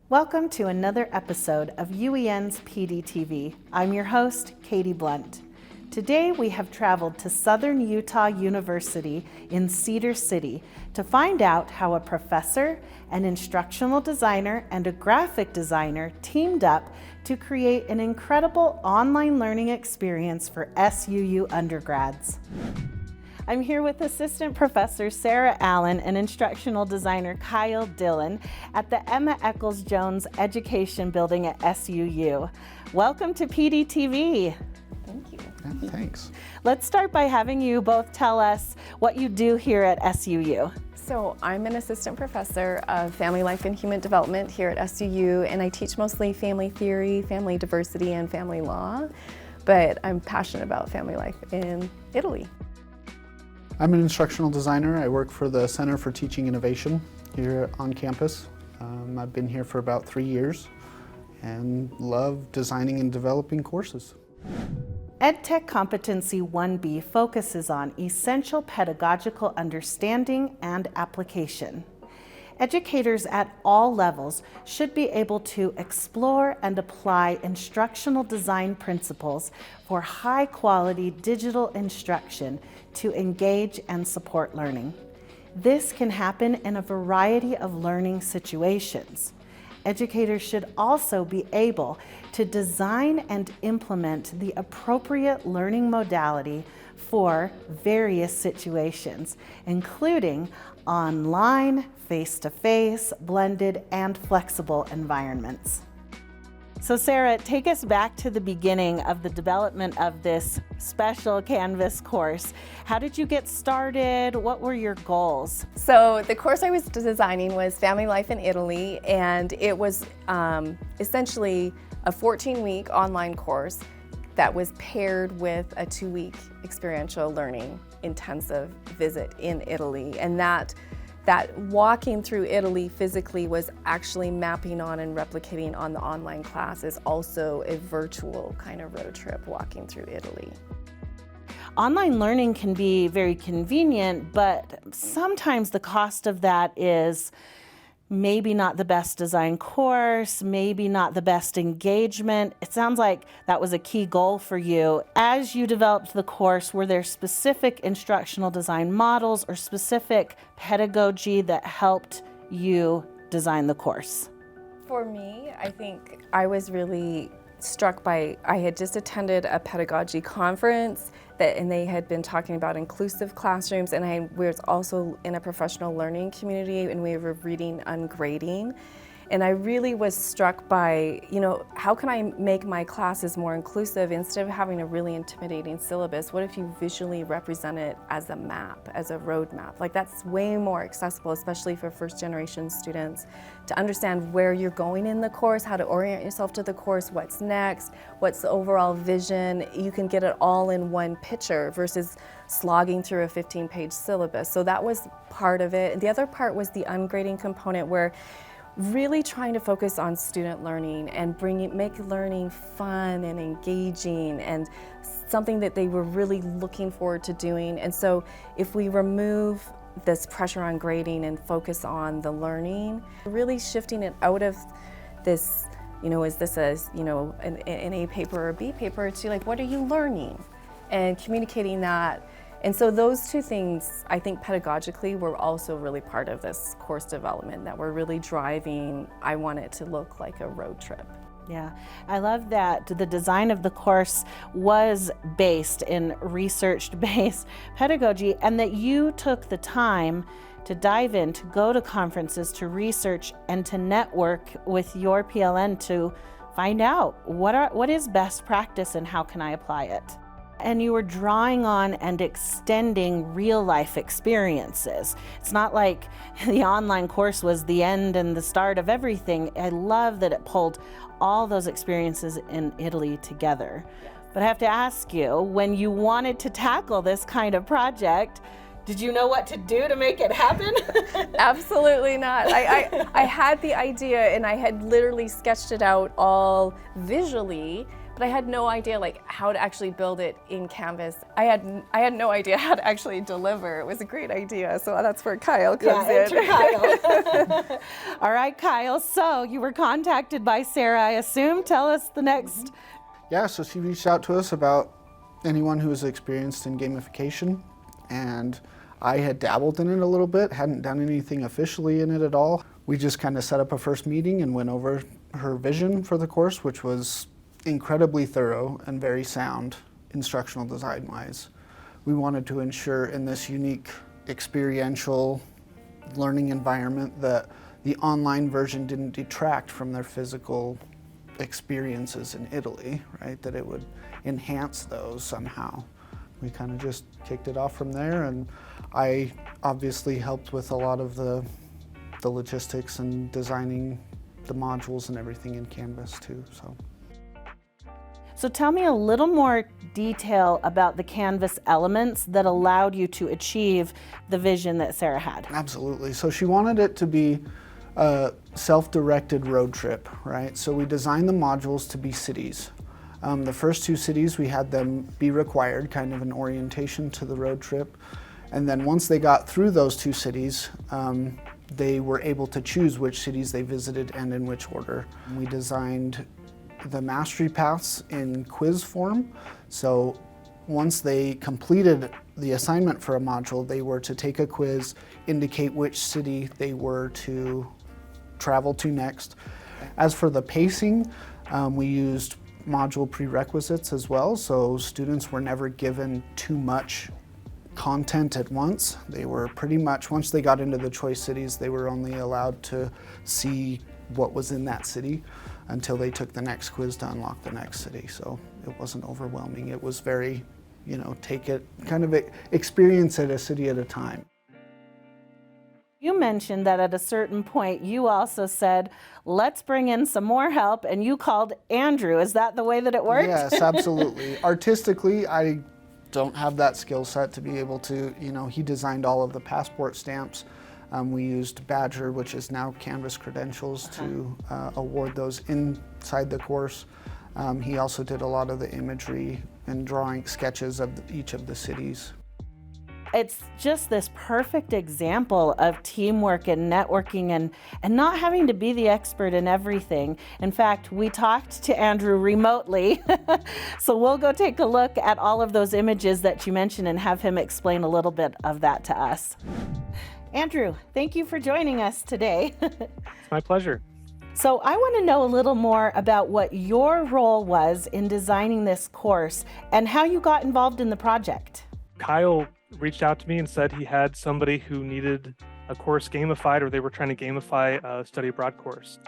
Welcome to another episode of UEN's PDTV. I'm your host, Katie Blunt. Today we have traveled to Southern Utah University in Cedar City to find out how a professor, an instructional designer, and a graphic designer teamed up to create an incredible online learning experience for SUU undergrads. I'm here with Assistant Professor Sarah Allen and Instructional Designer Kyle Dillon at the Emma Eccles Jones Education Building at SUU. Welcome to PDTV. Thank you. Yeah, thanks. Let's start by having you both tell us what you do here at SUU. So I'm an assistant professor of family life and human development here at SUU, and I teach mostly family theory, family diversity, and family law, but I'm passionate about family life in Italy. I'm an instructional designer. I work for the Center for Teaching Innovation here on campus. I've been here for about 3 years and love designing and developing courses. EdTech Competency 1B focuses on essential pedagogical understanding and application. Educators at all levels should be able to explore and apply instructional design principles for high-quality digital instruction to engage and support learning. This can happen in a variety of learning situations. Educators should also be able to design and implement the appropriate learning modality for various situations, including online, face-to-face, blended, and flexible environments. So Sarah, take us back to the beginning of the development of this special Canvas course. How did you get started? What were your goals? So the course I was designing was Family Life in Italy, and it was essentially a 14-week online course that was paired with a 2-week experiential learning intensive visit in Italy. And that walking through Italy physically was actually mapping on and replicating on the online class is also a virtual kind of road trip walking through Italy. Online learning can be very convenient, but sometimes the cost of that is maybe not the best design course, maybe not the best engagement. It sounds like that was a key goal for you. As you developed the course, were there specific instructional design models or specific pedagogy that helped you design the course? For me, I think I was really struck by, I had just attended a pedagogy conference and they had been talking about inclusive classrooms, and I was also in a professional learning community and we were reading Ungrading. And I really was struck by, how can I make my classes more inclusive instead of having a really intimidating syllabus? What if you visually represent it as a map, as a road map? Like, that's way more accessible, especially for first generation students, to understand where you're going in the course, how to orient yourself to the course, what's next, what's the overall vision. You can get it all in one picture versus slogging through a 15-page syllabus. So that was part of it. And the other part was the ungrading component, where really trying to focus on student learning and make learning fun and engaging and something that they were really looking forward to doing. And so if we remove this pressure on grading and focus on the learning, really shifting it out of this, is this an A paper or a B paper, to like, what are you learning? And communicating that. And so those two things, I think pedagogically, were also really part of this course development that were really driving. I want it to look like a road trip. Yeah, I love that the design of the course was based in research-based pedagogy, and that you took the time to dive in, to go to conferences, to research, and to network with your PLN to find out what is best practice and how can I apply it. And you were drawing on and extending real life experiences. It's not like the online course was the end and the start of everything. I love that it pulled all those experiences in Italy together. But I have to ask you, when you wanted to tackle this kind of project, did you know what to do to make it happen? Absolutely not. I had the idea and I had literally sketched it out all visually, but I had no idea like how to actually build it in Canvas. I had no idea how to actually deliver. It was a great idea, so that's where Kyle comes in. Enter Kyle. All right, Kyle, so you were contacted by Sarah, I assume. Tell us the next. Yeah, so she reached out to us about anyone who was experienced in gamification, and I had dabbled in it a little bit, hadn't done anything officially in it at all. We just kind of set up a first meeting and went over her vision for the course, which was incredibly thorough and very sound instructional design-wise. We wanted to ensure in this unique experiential learning environment that the online version didn't detract from their physical experiences in Italy, right? That it would enhance those somehow. We kind of just kicked it off from there, and I obviously helped with a lot of the logistics and designing the modules and everything in Canvas too. So tell me a little more detail about the Canvas elements that allowed you to achieve the vision that Sarah had. Absolutely. So she wanted it to be a self-directed road trip, right? So we designed the modules to be cities. The first 2 cities, we had them be required, kind of an orientation to the road trip. And then once they got through those 2 cities, they were able to choose which cities they visited and in which order. We designed the mastery paths in quiz form. So once they completed the assignment for a module, they were to take a quiz, indicate which city they were to travel to next. As for the pacing, we used module prerequisites as well, so students were never given too much content at once. They were pretty much, once they got into the choice cities, they were only allowed to see what was in that city until they took the next quiz to unlock the next city. So it wasn't overwhelming. It was very, take it, kind of experience it a city at a time. You mentioned that at a certain point you also said, let's bring in some more help, and you called Andrew. Is that the way that it worked? Yes, absolutely. Artistically, I don't have that skill set to be able to, he designed all of the passport stamps. We used Badger, which is now Canvas credentials, to award those inside the course. He also did a lot of the imagery and drawing sketches of each of the cities. It's just this perfect example of teamwork and networking and not having to be the expert in everything. In fact, we talked to Andrew remotely, so we'll go take a look at all of those images that you mentioned and have him explain a little bit of that to us. Andrew, thank you for joining us today. It's my pleasure. So I want to know a little more about what your role was in designing this course and how you got involved in the project. Kyle reached out to me and said he had somebody who needed a course gamified, or they were trying to gamify a study abroad course.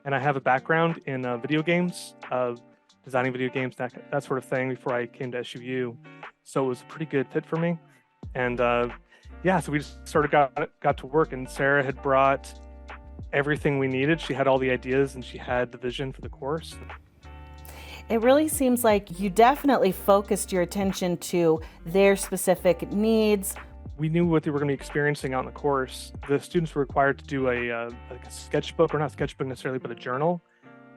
And I have a background in video games, designing video games, that sort of thing before I came to SUU. So it was a pretty good fit for me. And so we just sort of got to work, and Sarah had brought everything we needed. She had all the ideas and she had the vision for the course. It really seems like you definitely focused your attention to their specific needs. We knew what they were going to be experiencing on the course. The students were required to do a sketchbook, or not sketchbook necessarily, but a journal.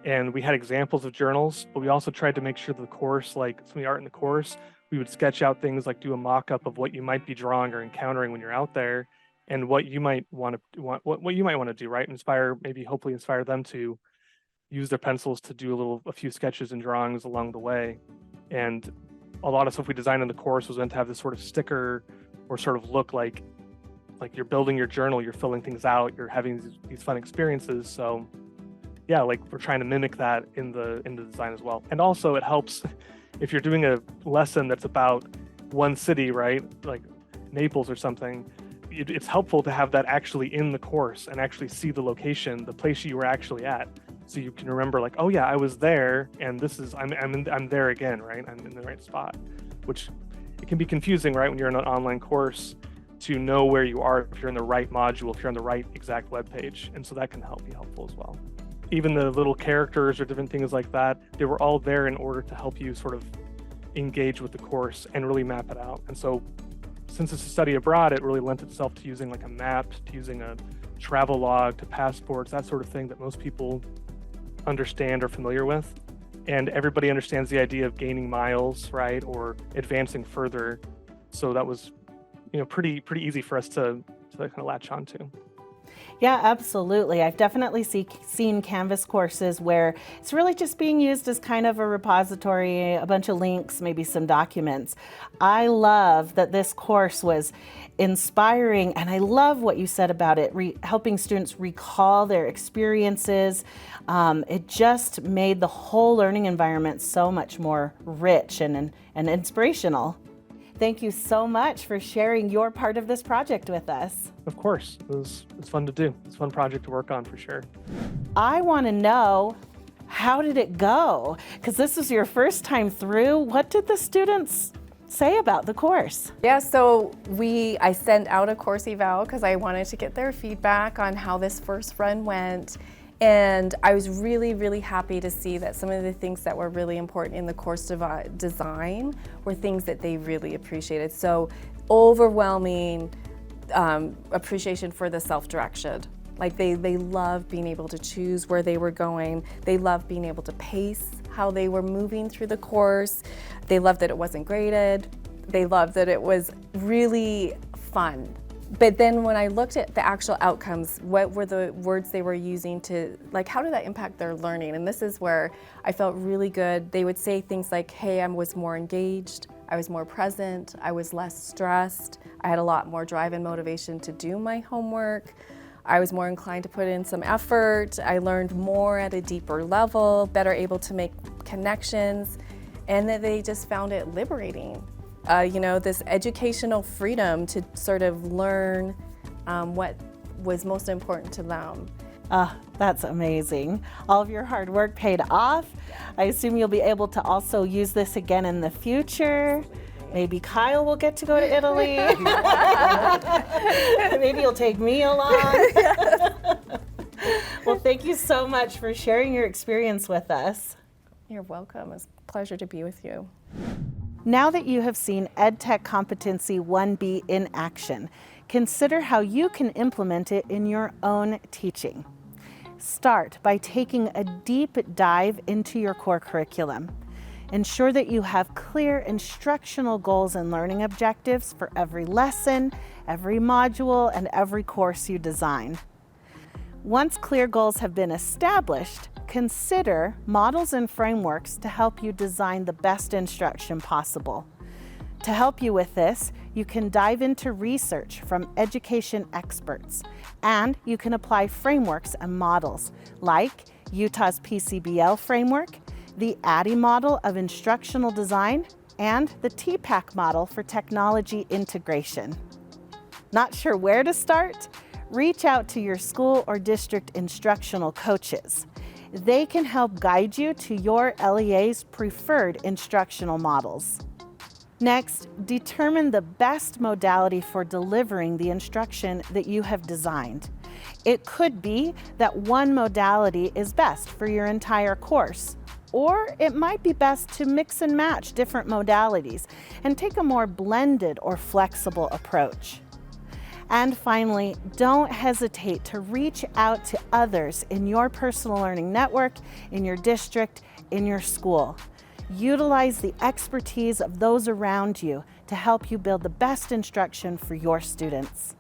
And we had examples of journals, but we also tried to make sure the course, like some of the art in the course, we would sketch out things like do a mock-up of what you might be drawing or encountering when you're out there, and what you might want to do, right? Hopefully inspire them to use their pencils to do a few sketches and drawings along the way. And a lot of stuff we designed in the course was meant to have this sort of sticker or sort of look like you're building your journal, you're filling things out, you're having these fun experiences. So yeah, like we're trying to mimic that in the design as well. And also it helps if you're doing a lesson that's about one city, right? Like Naples or something, it's helpful to have that actually in the course and actually see the location, the place you were actually at. So you can remember like, oh yeah, I was there, and I'm there again, right? I'm in the right spot, which it can be confusing, right? When you're in an online course to know where you are, if you're in the right module, if you're on the right exact web page. And so that can be helpful as well. Even the little characters or different things like that, they were all there in order to help you sort of engage with the course and really map it out. And so since it's a study abroad, it really lent itself to using like a map, to using a travel log, to passports, that sort of thing that most people understand or familiar with. and everybody understands the idea of gaining miles, right, or advancing further. So that was, pretty easy for us to kind of latch onto. Yeah, absolutely. I've definitely seen Canvas courses where it's really just being used as kind of a repository, a bunch of links, maybe some documents. I love that this course was inspiring, and I love what you said about it, helping students recall their experiences. It just made the whole learning environment so much more rich and inspirational. Thank you so much for sharing your part of this project with us. Of course, it's fun to do. It's a fun project to work on for sure. I want to know, how did it go? Because this was your first time through. What did the students say about the course? Yeah, so I sent out a course eval because I wanted to get their feedback on how this first run went. And I was really, really happy to see that some of the things that were really important in the course design were things that they really appreciated. So overwhelming appreciation for the self-direction. Like they loved being able to choose where they were going. They loved being able to pace how they were moving through the course. They loved that it wasn't graded. They loved that it was really fun. But then when I looked at the actual outcomes, what were the words they were using to, like, how did that impact their learning? And this is where I felt really good. They would say things like, hey, I was more engaged, I was more present, I was less stressed, I had a lot more drive and motivation to do my homework, I was more inclined to put in some effort, I learned more at a deeper level, better able to make connections, and that they just found it liberating. This educational freedom to sort of learn what was most important to them. That's amazing. All of your hard work paid off. I assume you'll be able to also use this again in the future. Maybe Kyle will get to go to Italy. Maybe you'll take me along. Well, thank you so much for sharing your experience with us. You're welcome. It's a pleasure to be with you. Now that you have seen EdTech Competency 1B in action, consider how you can implement it in your own teaching. Start by taking a deep dive into your core curriculum. Ensure that you have clear instructional goals and learning objectives for every lesson, every module, and every course you design. Once clear goals have been established, consider models and frameworks to help you design the best instruction possible. To help you with this, you can dive into research from education experts, and you can apply frameworks and models like Utah's PCBL framework, the ADDIE model of instructional design, and the TPAC model for technology integration. Not sure where to start? Reach out to your school or district instructional coaches. They can help guide you to your LEA's preferred instructional models. Next, determine the best modality for delivering the instruction that you have designed. It could be that one modality is best for your entire course, or it might be best to mix and match different modalities and take a more blended or flexible approach. And finally, don't hesitate to reach out to others in your personal learning network, in your district, in your school. Utilize the expertise of those around you to help you build the best instruction for your students.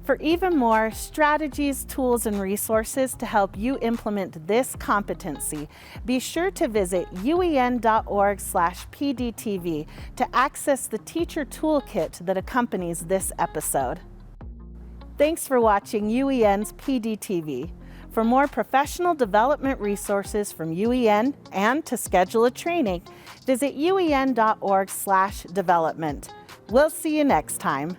For even more strategies, tools, and resources to help you implement this competency, be sure to visit uen.org/PDTV to access the teacher toolkit that accompanies this episode. Thanks for watching UEN's PDTV. For more professional development resources from UEN and to schedule a training, visit uen.org/development. We'll see you next time.